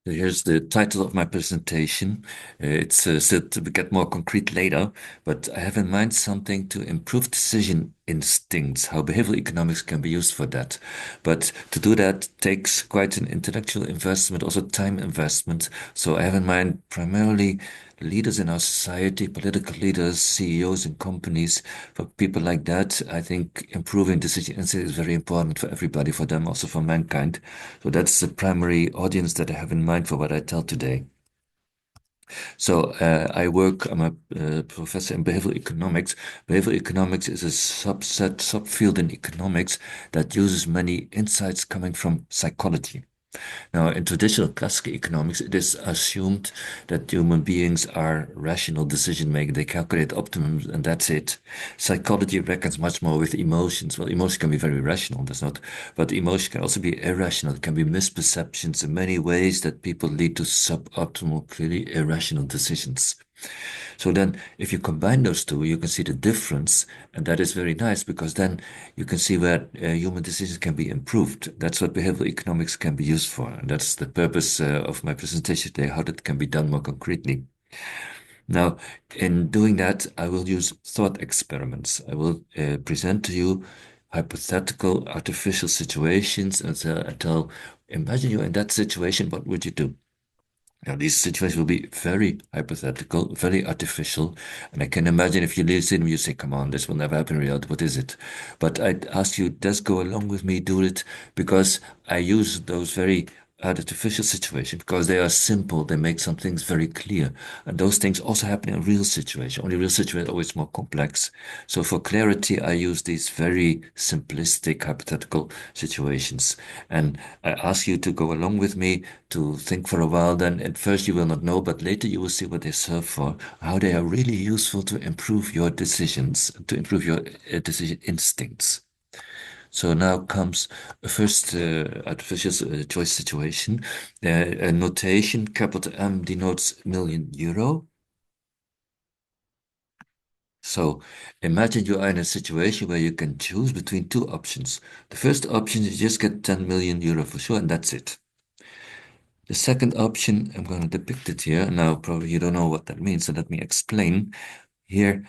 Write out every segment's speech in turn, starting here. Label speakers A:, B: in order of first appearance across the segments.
A: Here's the title of my presentation. It's still to get more concrete later, but I have in mind something to improve decision instincts, how behavioral economics can be used for that. But to do that takes quite an intellectual investment, also time investment. So I have in mind primarily leaders in our society, political leaders, CEOs in companies. For people like that, I think improving decision insight is very important for everybody, for them, also for mankind. So that's the primary audience that I have in mind for what I tell today. So I'm a professor in behavioral economics. Behavioral economics is a subfield in economics that uses many insights coming from psychology. Now, in traditional classical economics, it is assumed that human beings are rational decision makers. They calculate optimums and that's it. Psychology reckons much more with emotions. Well, emotion can be very rational, that's not, but emotion can also be irrational. It can be misperceptions in many ways that people lead to suboptimal, clearly irrational decisions. So then if you combine those two, you can see the difference. And that is very nice because then you can see where human decisions can be improved. That's what behavioral economics can be used for. And that's the purpose of my presentation today, how that can be done more concretely. Now, in doing that, I will use thought experiments. I will present to you hypothetical artificial situations and tell, imagine you're in that situation, what would you do? Now, these situations will be very hypothetical, very artificial. And I can imagine if you listen and you say, come on, this will never happen in reality. What is it? But I'd ask you, just go along with me, do it, because I use those very artificial situations because they are simple. They make some things very clear. And those things also happen in real situations. Only real situations are always more complex. So for clarity, I use these very simplistic hypothetical situations. And I ask you to go along with me to think for a while. Then at first you will not know, but later you will see what they serve for, how they are really useful to improve your decisions, to improve your decision instincts. So now comes a first artificial choice situation. A notation, capital M denotes million euro. So imagine you are in a situation where you can choose between two options. The first option is just get 10 million euro for sure, and that's it. The second option, I'm going to depict it here. Now, probably you don't know what that means, so let me explain. Here,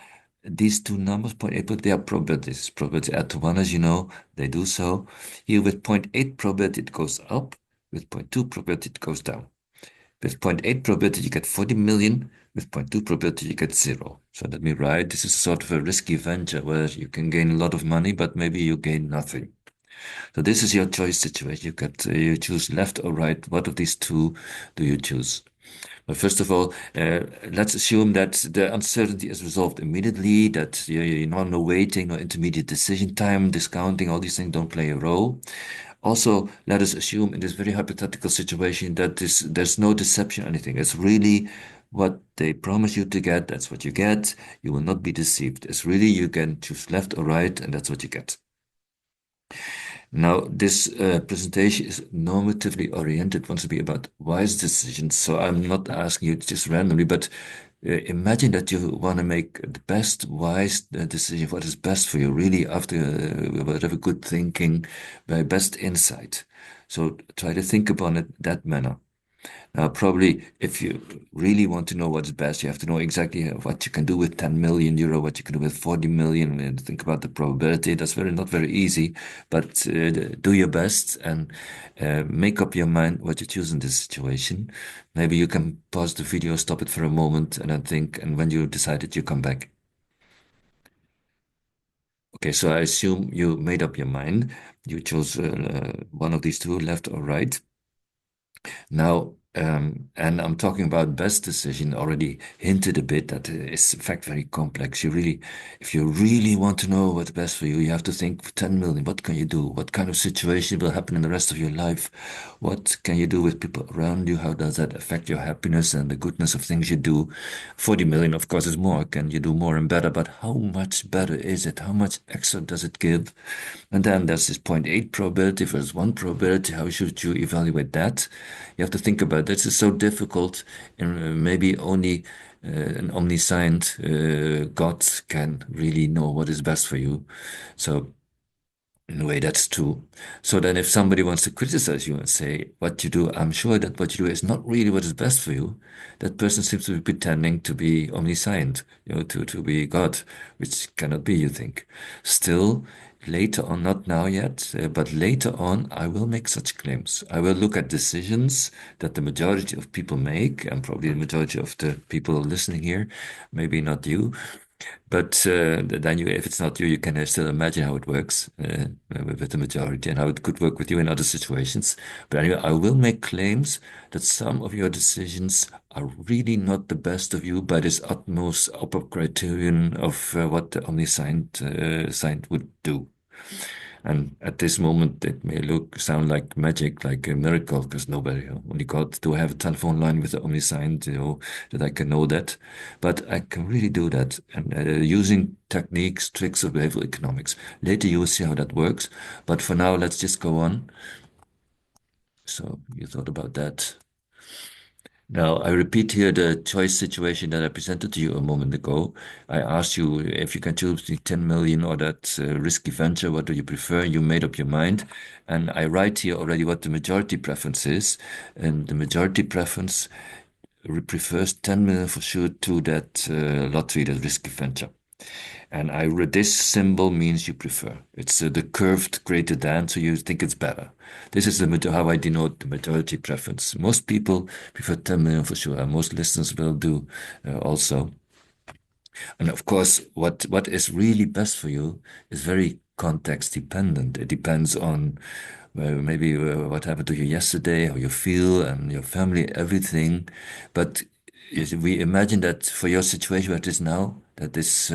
A: these two numbers, 0.8, but they are probabilities. Probability add to 1, as you know, they do so. Here, with 0.8 probability, it goes up. With zero point 0.2 probability, it goes down. With zero point 0.8 probability, you get 40 million. With zero point 0.2 probability, you get 0. So let me write, this is sort of a risky venture where you can gain a lot of money, but maybe you gain nothing. So this is your choice situation. You choose left or right. What of these two do you choose? But first of all, let's assume that the uncertainty is resolved immediately, that no waiting, no intermediate decision time, discounting, all these things don't play a role. Also, let us assume in this very hypothetical situation that there's no deception or anything. It's really what they promise you to get, that's what you get. You will not be deceived. It's really you can choose left or right, and that's what you get. Now, this presentation is normatively oriented, wants to be about wise decisions. So I'm not asking you just randomly, but imagine that you want to make the best wise decision, what is best for you, really after whatever good thinking, by best insight. So try to think upon it that manner. Now, probably if you really want to know what's best, you have to know exactly what you can do with 10 million euro, what you can do with 40 million, and think about the probability. That's not very easy, but do your best and make up your mind what you choose in this situation. Maybe you can pause the video, stop it for a moment, and then think, and when you decide it, you come back. Okay, so I assume you made up your mind. You chose one of these two, left or right. Now, and I'm talking about best decision, already hinted a bit that it's in fact very complex. If you really want to know what's best for you, you have to think 10 million. What can you do? What kind of situation will happen in the rest of your life? What can you do with people around you? How does that affect your happiness and the goodness of things you do? 40 million, of course, is more. Can you do more and better? But how much better is it? How much extra does it give? And then there's this zero point 0.8 probability versus 1 probability. How should you evaluate that? You have to think about this. It's so difficult, and maybe only an omniscient God can really know what is best for you. So In a way, that's true. So then if somebody wants to criticize you and say what you do, I'm sure that what you do is not really what is best for you, that person seems to be pretending to be omniscient, to be God, which cannot be, you think. Still, later on, not now yet, but later on, I will make such claims. I will look at decisions that the majority of people make, and probably the majority of the people listening here, maybe not you, but then if it's not you, you can still imagine how it works with the majority and how it could work with you in other situations. But anyway, I will make claims that some of your decisions are really not the best of you by this utmost upper criterion of what the omniscient science would do. And at this moment, it may sound like magic, like a miracle, because nobody, only God, do I have a telephone line with the omniscient, that I can know that. But I can really do that. And using techniques, tricks of behavioral economics. Later, you will see how that works. But for now, let's just go on. So you thought about that. Now, I repeat here the choice situation that I presented to you a moment ago. I asked you if you can choose between 10 million or that risky venture, what do you prefer? You made up your mind. And I write here already what the majority preference is. And the majority preference prefers 10 million for sure to that lottery, that risky venture. And I read this symbol means you prefer. It's the curved greater than, so you think it's better. This is how I denote the majority preference. Most people prefer 10 million for sure, and most listeners will do also. And of course, what is really best for you is very context dependent. It depends on maybe what happened to you yesterday, how you feel, and your family, everything. But we imagine that for your situation where it is now, that this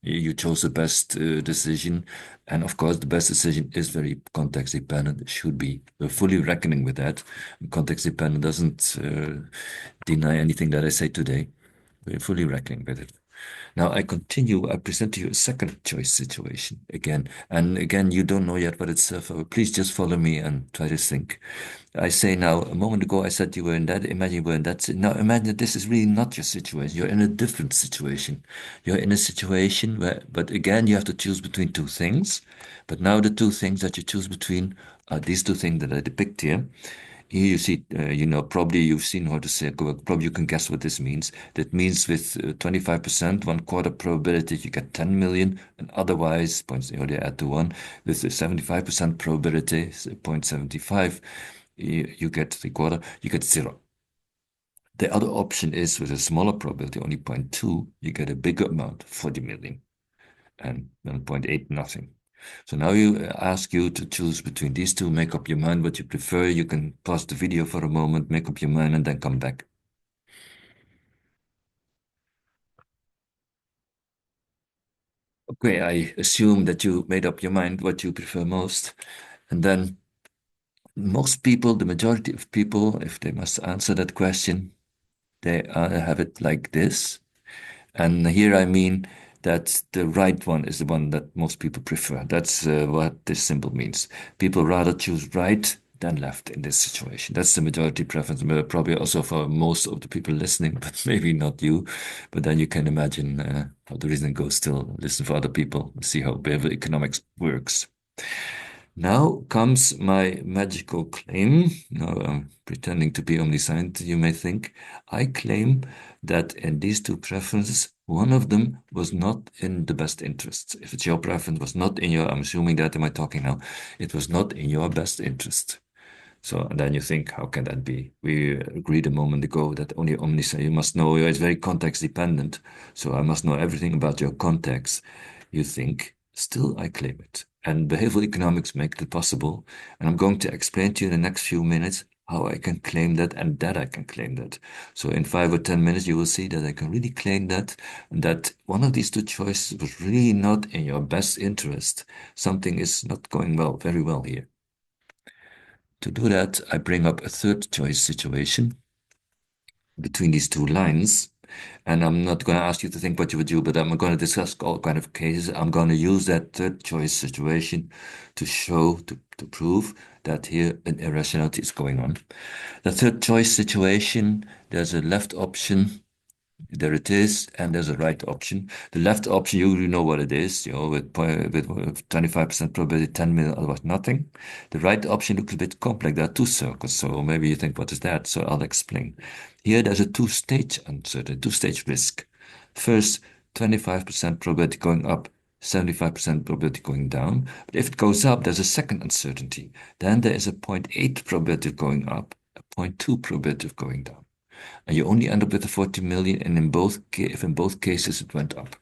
A: you chose the best decision. And of course, the best decision is very context dependent. It should be. We're fully reckoning with that. Context dependent doesn't deny anything that I say today. We're fully reckoning with it. Now I continue. I present to you a second choice situation again. And again, you don't know yet what it's for. Please just follow me and try to think. I say now, a moment ago, I said you were in that. Imagine you were in that. Now imagine that this is really not your situation. You're in a different situation. You're in a situation where, but again, you have to choose between two things. But now the two things that you choose between are these two things that I depict here. Here you see, probably you've seen how to say, probably you can guess what this means. That means with 25%, one quarter probability, you get 10 million, and otherwise, points, they add to one, with a 75% probability, 0.75, you get three quarter, you get zero. The other option is with a smaller probability, only 0.2, you get a bigger amount, 40 million, and 1.8, nothing. So now you ask you to choose between these two, make up your mind what you prefer. You can pause the video for a moment, make up your mind, and then come back. Okay, I assume that you made up your mind what you prefer most. And then most people, the majority of people, if they must answer that question, they have it like this. And here I mean that the right one is the one that most people prefer. That's what this symbol means. People rather choose right than left in this situation. That's the majority preference, probably also for most of the people listening, but maybe not you. But then you can imagine how the reasoning goes still. Listen for other people, see how behavioral economics works. Now comes my magical claim. Now I'm pretending to be omniscient, you may think. I claim that in these two preferences, one of them was not in the best interests. If it's your preference, was not in your, I'm assuming that, am I talking now? It was not in your best interest. So and then you think, how can that be? We agreed a moment ago that only omniscient, you must know, it's very context dependent. So I must know everything about your context. You think, still I claim it. And behavioral economics make it possible. And I'm going to explain to you in the next few minutes how I can claim that and that I can claim that. So in 5 or 10 minutes, you will see that I can really claim that and that one of these two choices was really not in your best interest. Something is not going well, very well here. To do that, I bring up a third choice situation between these two lines. And I'm not going to ask you to think what you would do, but I'm going to discuss all kind of cases. I'm going to use that third choice situation to show, to prove that here an irrationality is going on. The third choice situation, there's a left option There it is, and there's a right option. The left option, you know what it is, with 25% probability, 10 million, otherwise nothing. The right option looks a bit complex. There are two circles, so maybe you think, what is that? So I'll explain. Here, there's a two-stage uncertainty, two-stage risk. First, 25% probability going up, 75% probability going down. But if it goes up, there's a second uncertainty. Then there is a 0.8 probability of going up, a 0.2 probability of going down. And you only end up with the 40 million, and if in both cases it went up.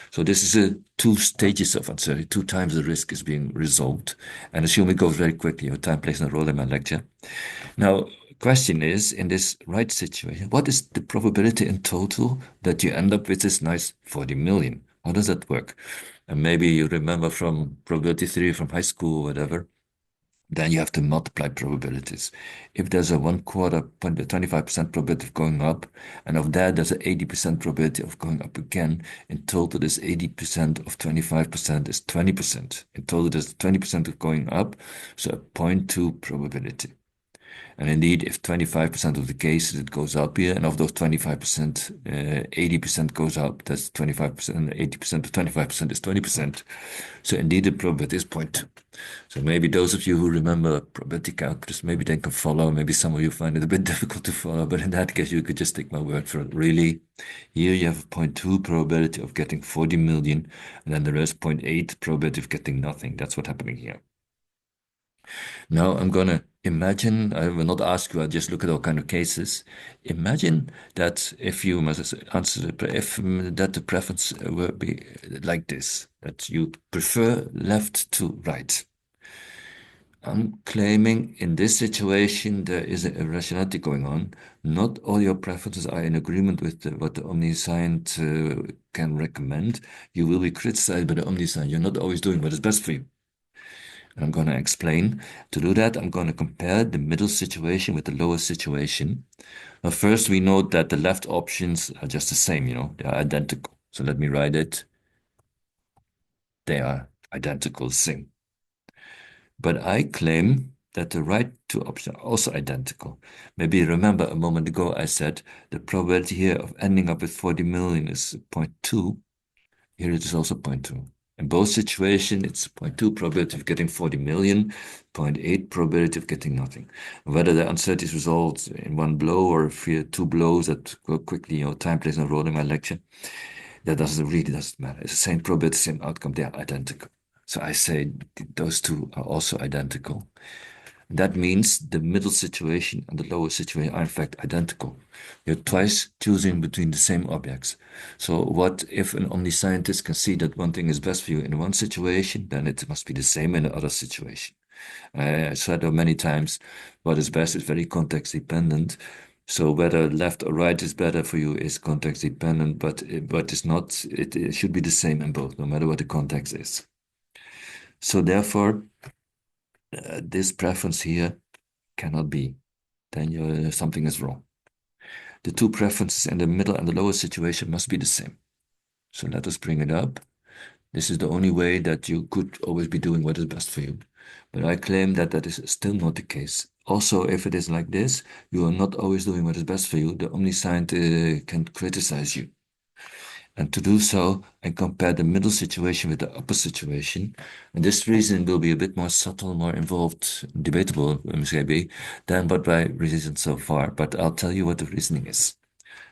A: So this is a two stages of uncertainty. Two times the risk is being resolved. And assume it goes very quickly. Your time plays no role in my lecture. Now, question is, in this right situation, what is the probability in total that you end up with this nice 40 million? How does that work? And maybe you remember from probability theory from high school or whatever. Then you have to multiply probabilities. If there's a 25% probability of going up, and of that there's an 80% probability of going up again, in total this 80% of 25% is 20%. In total there's 20% of going up, so a 0.2 probability. And indeed, if 25% of the cases it goes up here, and of those 25%, 80% goes up, that's 25%, 80% of 25% is 20%. So indeed, the probability is 0.2. So maybe those of you who remember probability calculus, maybe they can follow. Maybe some of you find it a bit difficult to follow, but in that case, you could just take my word for it. Really, here you have a 0.2 probability of getting 40 million, and then the rest 0.8 probability of getting nothing. That's what's happening here. Now I'm gonna imagine, I will not ask you, I'll just look at all kind of cases. Imagine that if you must answer, if that the preference were be like this, that you prefer left to right. I'm claiming in this situation there is an irrationality going on. Not all your preferences are in agreement with what the omniscient can recommend. You will be criticized by the omniscient. You're not always doing what is best for you. And I'm going to explain. To do that, I'm going to compare the middle situation with the lower situation. Now, first, we note that the left options are just the same, they are identical. So let me write it. They are identical, same. But I claim that the right two options are also identical. Maybe you remember a moment ago I said the probability here of ending up with 40 million is 0.2. Here it is also 0.2. In both situations, it's 0.2 probability of getting 40 million, 0.8 probability of getting nothing. Whether the uncertainty is resolved in one blow or if you have two blows that go quickly, time plays no role in my lecture, that doesn't matter. It's the same probability, same outcome. They are identical. So I say those two are also identical. That means the middle situation and the lower situation are in fact identical. You're twice choosing between the same objects. So what if an omniscientist can see that one thing is best for you in one situation, then it must be the same in the other situation. I said many times, what is best is very context dependent. So whether left or right is better for you is context dependent, but it's not, it should be the same in both, no matter what the context is. So therefore, this preference here cannot be. Then something is wrong. The two preferences in the middle and the lower situation must be the same. So let us bring it up. This is the only way that you could always be doing what is best for you. But I claim that that is still not the case. Also, if it is like this, you are not always doing what is best for you. The omniscient can criticize you. And to do so, I compare the middle situation with the upper situation. And this reason will be a bit more subtle, more involved, debatable, maybe, than what I reasoned so far. But I'll tell you what the reasoning is.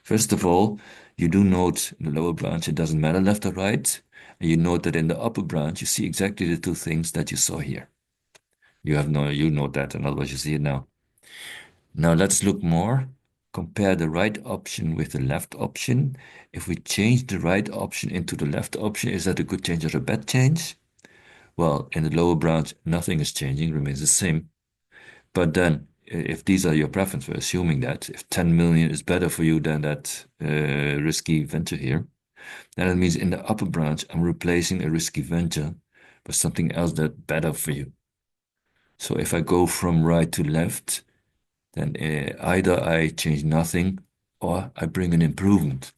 A: First of all, you do note in the lower branch, it doesn't matter left or right. And you note that in the upper branch, you see exactly the two things that you saw here. You note that, and otherwise you see it now. Now let's look more. Compare the right option with the left option. If we change the right option into the left option, is that a good change or a bad change? Well, in the lower branch, nothing is changing, remains the same. But then, if these are your preferences, we're assuming that if 10 million is better for you than that risky venture here, then it means in the upper branch, I'm replacing a risky venture with something else that's better for you. So if I go from right to left, then either I change nothing or I bring an improvement.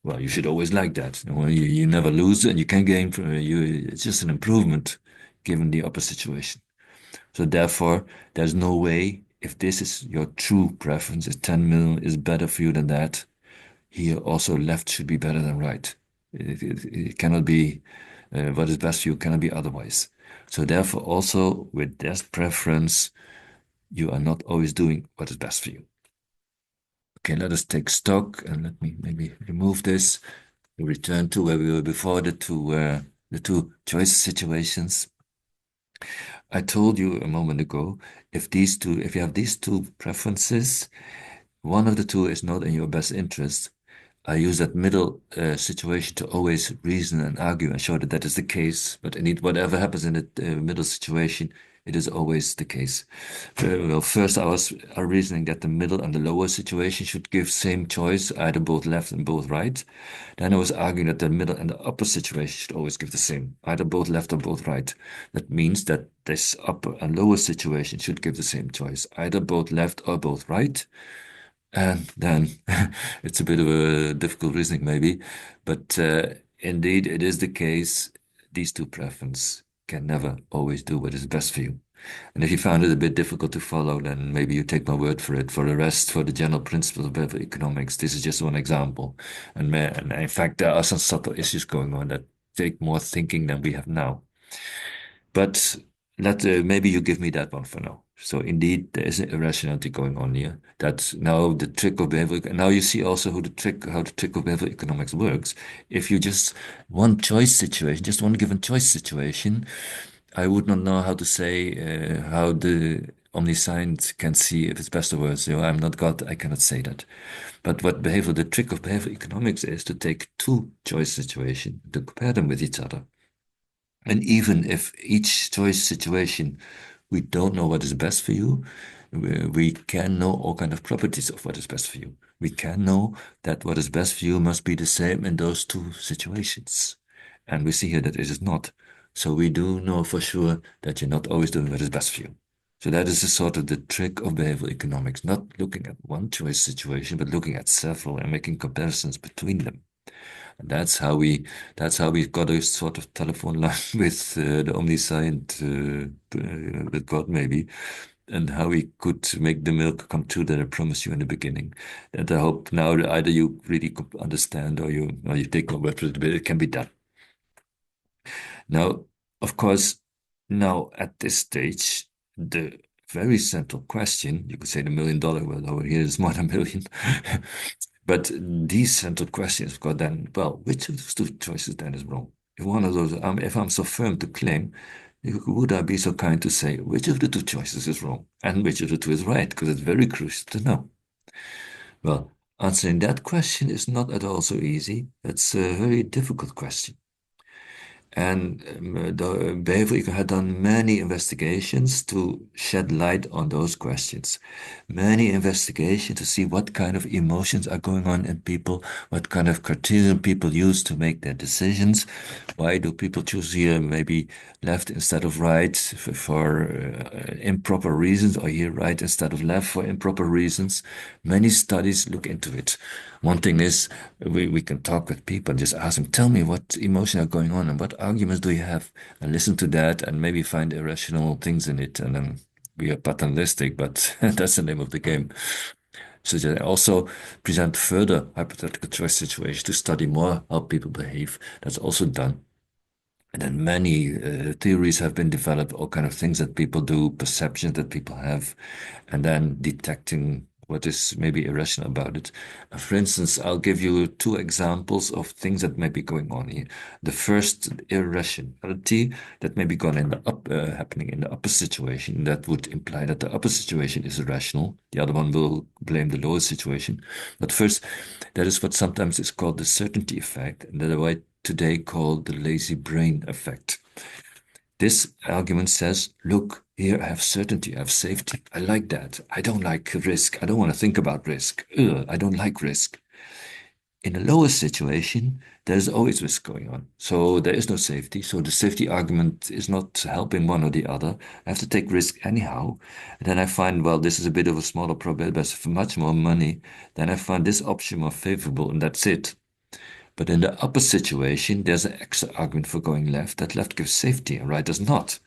A: Well, you should always like that. You never lose and you can gain from you. It's just an improvement given the upper situation. So therefore, there's no way, if this is your true preference, if 10 million is better for you than that, here also left should be better than right. It cannot be what is best for you cannot be otherwise. So therefore, also with this preference, you are not always doing what is best for you. Okay, let us take stock and let me maybe remove this. We return to where we were before the two choice situations. I told you a moment ago, if you have these two preferences, one of the two is not in your best interest. I use that middle situation to always reason and argue and show that that is the case. But indeed, whatever happens in the middle situation, it is always the case. Well, first our reasoning that the middle and the lower situation should give same choice, either both left and both right. Then I was arguing that the middle and the upper situation should always give the same, either both left or both right. That means that this upper and lower situation should give the same choice, either both left or both right. And then it's a bit of a difficult reasoning, maybe, but indeed, it is the case. These two preferences can never always do what is best for you. And if you found it a bit difficult to follow, then maybe you take my word for it. For the rest, for the general principles of behavioral economics, this is just one example. And in fact, there are some subtle issues going on that take more thinking than we have now. But maybe you give me that one for now. So indeed, there is an irrationality going on here. That's now the trick of behavioral. Now you see also how the trick of behavioral economics works. If you just one choice situation, just one given choice situation, I would not know how to say how the omniscient can see if it's best or worse. You know, I'm not God, I cannot say that. But the trick of behavioral economics is to take two choice situations, to compare them with each other. And even if each choice situation, we don't know what is best for you, we can know all kind of properties of what is best for you. We can know that what is best for you must be the same in those two situations. And we see here that it is not. So we do know for sure that you're not always doing what is best for you. So that is a sort of the trick of behavioral economics, not looking at one choice situation, but looking at several and making comparisons between them. That's how we got a sort of telephone line with the omniscient, with God maybe, and how we could make the milk come true that I promised you in the beginning. And I hope now that either you really understand or you take my word for it, but it can be done. Now, of course, now at this stage, the very central question, you could say the $1 million, well, over here is more than a million. But these central questions got then, well, which of those two choices then is wrong? If one of those, if I'm so firm to claim, would I be so kind to say which of the two choices is wrong and which of the two is right? Because it's very crucial to know. Well, answering that question is not at all so easy. It's a very difficult question. And the Beverly had done many investigations to shed light on those questions. Many investigations to see what kind of emotions are going on in people, what kind of criteria people use to make their decisions. Why do people choose here maybe left instead of right for improper reasons, or here right instead of left for improper reasons? Many studies look into it. One thing is we can talk with people and just ask them, tell me what emotions are going on and what arguments do you have, and listen to that and maybe find irrational things in it. And then we are paternalistic, but that's the name of the game. So they also present further hypothetical choice situations to study more how people behave. That's also done. And then many theories have been developed, all kind of things that people do, perceptions that people have, and then detecting what is maybe irrational about it. For instance, I'll give you two examples of things that may be going on here. The first, irrationality that may be going in the happening in the upper situation. That would imply that the upper situation is irrational. The other one will blame the lower situation. But first, that is what sometimes is called the certainty effect, and that I today call the lazy brain effect. This argument says, look, here I have certainty, I have safety. I like that. I don't like risk. I don't want to think about risk. Ugh, I don't like risk. In a lower situation, there's always risk going on. So there is no safety. So the safety argument is not helping one or the other. I have to take risk anyhow. And then I find, well, this is a bit of a smaller probability, but for much more money. Then I find this option more favorable, and that's it. But in the upper situation, there's an extra argument for going left. That left gives safety and right does not.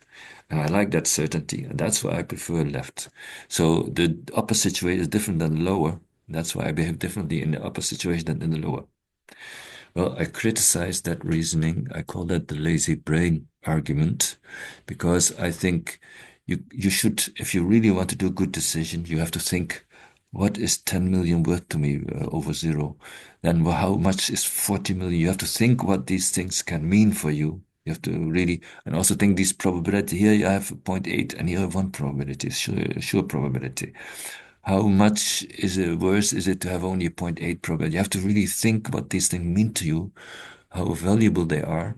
A: And I like that certainty, and that's why I prefer left. So the upper situation is different than the lower. That's why I behave differently in the upper situation than in the lower. Well, I criticize that reasoning. I call that the lazy brain argument, because I think you should, if you really want to do a good decision, you have to think, what is 10 million worth to me over zero? Then how much is 40 million? You have to think what these things can mean for you. You have to really, and also think these probability. Here you have 0.8 and here you have one probability, sure probability. How much is it worse is it to have only a zero point 0.8 probability? You have to really think what these things mean to you, how valuable they are.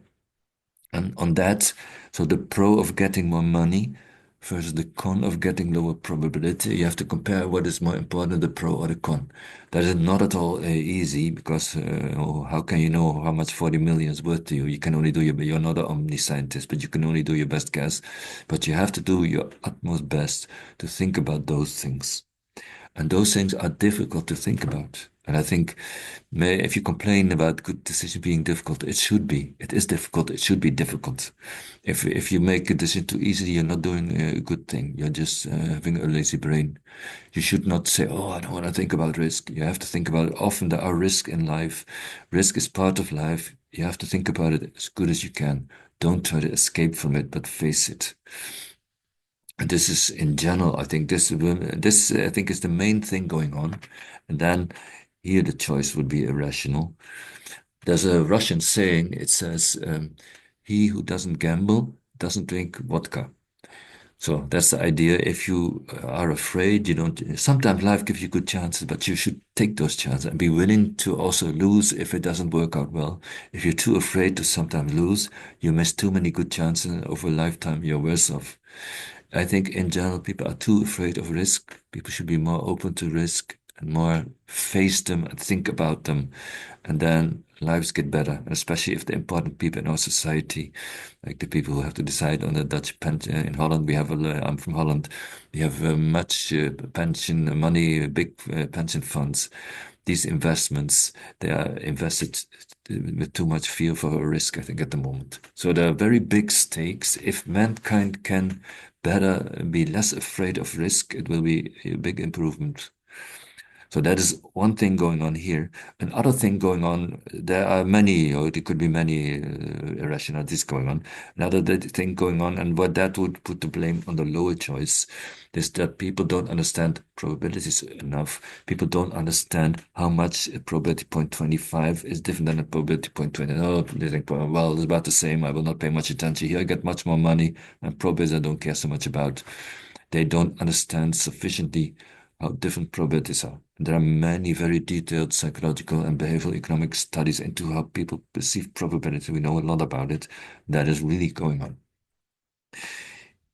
A: And on that, so the pro of getting more money versus the con of getting lower probability, you have to compare what is more important, the pro or the con. That is not at all easy, because how can you know how much 40 million is worth to you? You can only do you're not an omniscientist, but you can only do your best guess. But you have to do your utmost best to think about those things. And those things are difficult to think about. And I think if you complain about good decision being difficult, it should be. It is difficult. It should be difficult. If you make a decision too easily, you're not doing a good thing. You're just having a lazy brain. You should not say, "Oh, I don't want to think about risk." You have to think about it. Often there are risks in life. Risk is part of life. You have to think about it as good as you can. Don't try to escape from it, but face it. And this is in general, I think this I think is the main thing going on. And then here the choice would be irrational. There's a Russian saying, it says, he who doesn't gamble doesn't drink vodka. So that's the idea. If you are afraid, you don't, sometimes life gives you good chances, but you should take those chances and be willing to also lose if it doesn't work out well. If you're too afraid to sometimes lose, you miss too many good chances, and over a lifetime, you're worse off. I think in general, people are too afraid of risk. People should be more open to risk and more face them and think about them. And then lives get better, especially if the important people in our society, like the people who have to decide on the Dutch pension. In Holland, we have, I'm from Holland, we have much pension money, big pension funds. These investments, they are invested with too much fear for a risk, I think, at the moment. So there are very big stakes. If mankind can better be less afraid of risk, it will be a big improvement. So that is one thing going on here. Another thing going on, there are many, or there could be many irrationalities going on. Another thing going on, and what that would put the blame on the lower choice, is that people don't understand probabilities enough. People don't understand how much a probability 0.25 is different than a probability 0.20. Oh, they think, well, it's about the same. I will not pay much attention. Here I get much more money, and probabilities I don't care so much about. They don't understand sufficiently how different probabilities are. There are many very detailed psychological and behavioral economic studies into how people perceive probability. We know a lot about it. That is really going on.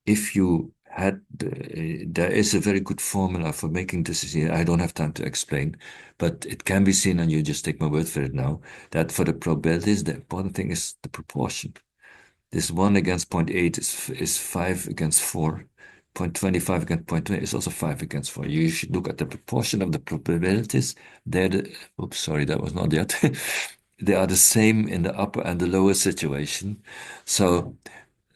A: If you had, there is a very good formula for making decisions. I don't have time to explain, but it can be seen, and you just take my word for it now, that for the probabilities, the important thing is the proportion. This 1 against 0.8 is 5 against 4. 0.25 against 0.20 is also 5 against 4. You should look at the proportion of the probabilities. Oops, sorry, that was not yet. They are the same in the upper and the lower situation. So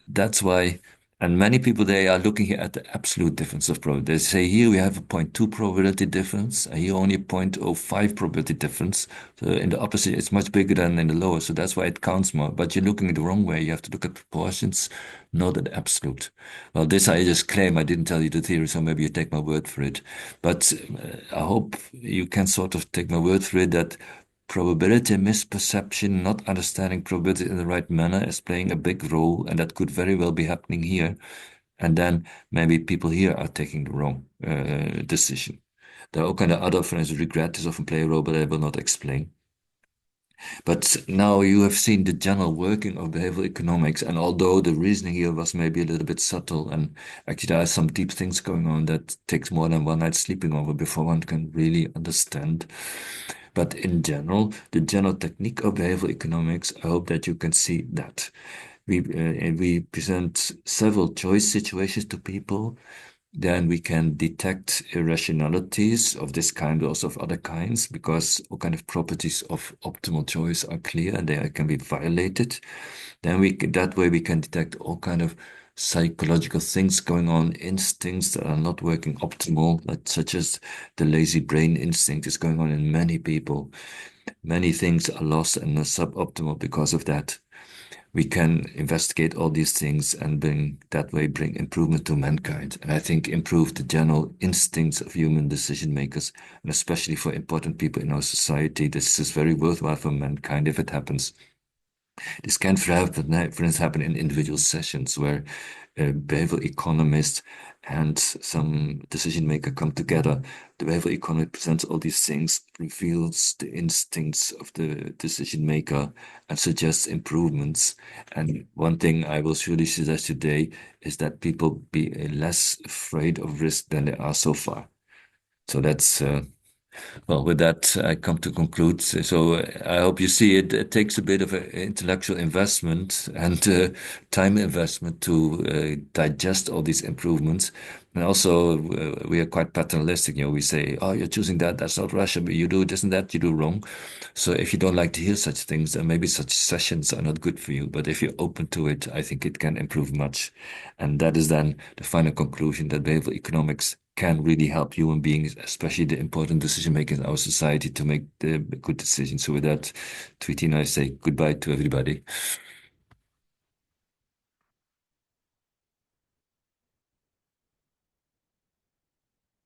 A: that's why, and many people, they are looking here at the absolute difference of probability. They say here we have a 0.2 probability difference, and here only a 0.05 probability difference. So in the opposite, it's much bigger than in the lower. So that's why it counts more. But you're looking the wrong way. You have to look at proportions, not at absolute. Well, this I just claim. I didn't tell you the theory, so maybe you take my word for it. But I hope you can sort of take my word for it that probability misperception, not understanding probability in the right manner, is playing a big role, and that could very well be happening here. And then maybe people here are taking the wrong decision. There are all kind of other, for instance, regret is often play a role, but I will not explain. But now you have seen the general working of behavioral economics, and although the reasoning here was maybe a little bit subtle, and actually there are some deep things going on that takes more than one night sleeping over before one can really understand. But in general, the general technique of behavioral economics, I hope that you can see that. We present several choice situations to people. Then we can detect irrationalities of this kind, but also of other kinds, because all kind of properties of optimal choice are clear and they can be violated. Then that way we can detect all kind of psychological things going on, instincts that are not working optimal, like, such as the lazy brain instinct is going on in many people. Many things are lost and are suboptimal because of that. We can investigate all these things and bring improvement to mankind. And I think improve the general instincts of human decision makers, and especially for important people in our society. This is very worthwhile for mankind if it happens. This can, for instance, happen in individual sessions where a behavioral economist and some decision maker come together. The behavioral economist presents all these things, reveals the instincts of the decision maker, and suggests improvements. And one thing I will surely suggest today is that people be less afraid of risk than they are so far. So that's well, with that, I come to conclude. So I hope you see it. It takes a bit of an intellectual investment and time investment to digest all these improvements. And also, we are quite paternalistic. We say, "Oh, you're choosing that. That's not Russia. But you do this and that. You do wrong." So if you don't like to hear such things, then maybe such sessions are not good for you. But if you're open to it, I think it can improve much. And that is then the final conclusion that behavioral economics can really help human beings, especially the important decision makers in our society, to make the good decisions. So with that, Tweety and I say goodbye to everybody.